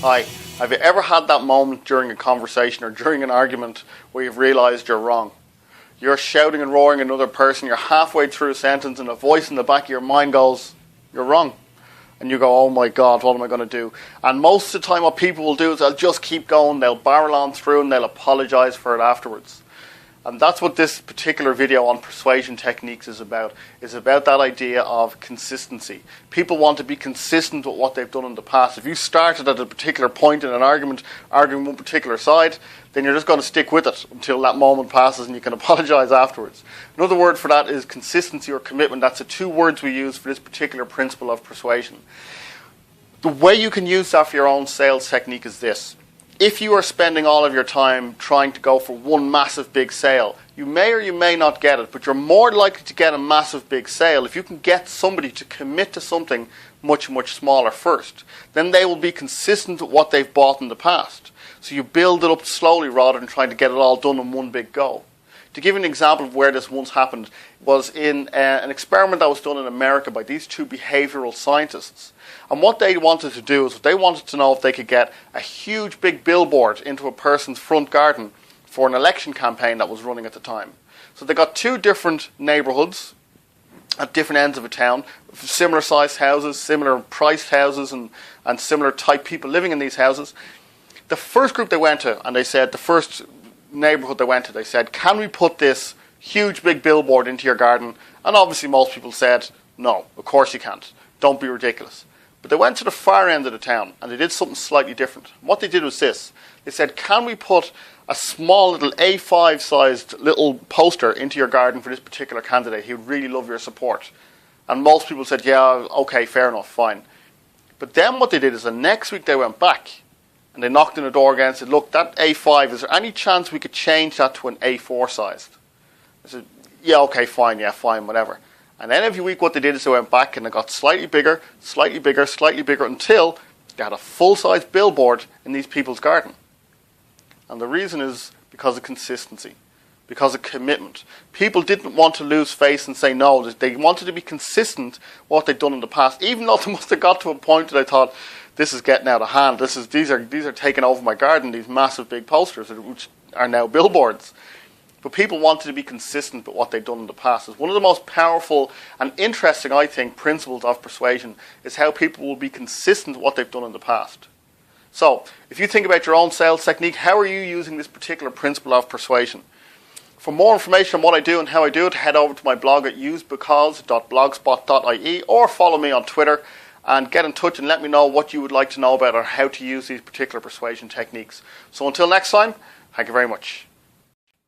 Hi, have you ever had that moment during a conversation or during an argument where you've realised you're wrong? You're shouting and roaring at another person, you're halfway through a sentence and a voice in the back of your mind goes, you're wrong. And you go, oh my God, what am I going to do? And most of the time what people will do is they'll just keep going, they'll barrel on through and they'll apologise for it afterwards. And that's what this particular video on persuasion techniques is about that idea of consistency. People want to be consistent with what they've done in the past. If you started at a particular point in an argument, arguing one particular side, then you're just going to stick with it until that moment passes and you can apologise afterwards. Another word for that is consistency or commitment. That's the two words we use for this particular principle of persuasion. The way you can use that for your own sales technique is this. If you are spending all of your time trying to go for one massive big sale, you may or you may not get it, but you're more likely to get a massive big sale if you can get somebody to commit to something much, much smaller first. Then they will be consistent with what they've bought in the past. So you build it up slowly rather than trying to get it all done in one big go. To give you an example of where this once happened was in an experiment that was done in America by these two behavioral scientists. And what they wanted to do is they wanted to know if they could get a huge big billboard into a person's front garden for an election campaign that was running at the time. So they got two different neighbourhoods at different ends of a town, similar sized houses, similar priced houses and similar type people living in these houses. The first group they went to, and they said, the first neighbourhood they went to, they said, can we put this huge big billboard into your garden? And obviously most people said, no, of course you can't. Don't be ridiculous. But they went to the far end of the town and they did something slightly different. What they did was this. They said, can we put a small little A5 sized little poster into your garden for this particular candidate? He would really love your support. And most people said, yeah, okay, fair enough, fine. But then what they did is the next week they went back and they knocked on the door again and said, look, that A5, is there any chance we could change that to an A4 sized? I said, yeah, okay, fine, whatever. And then every week what they did is they went back and they got slightly bigger, until they had a full-size billboard in these people's garden. And the reason is because of consistency, because of commitment. People didn't want to lose face and say no. They wanted to be consistent with what they'd done in the past, even though they must have got to a point that they thought, this is getting out of hand. These are taking over my garden, these massive big posters, which are now billboards. But people wanted to be consistent with what they'd done in the past. It's one of the most powerful and interesting, I think, principles of persuasion is how people will be consistent with what they've done in the past. So, if you think about your own sales technique, how are you using this particular principle of persuasion? For more information on what I do and how I do it, head over to my blog at usebecause.blogspot.ie or follow me on Twitter and get in touch and let me know what you would like to know about or how to use these particular persuasion techniques. So until next time, thank you very much.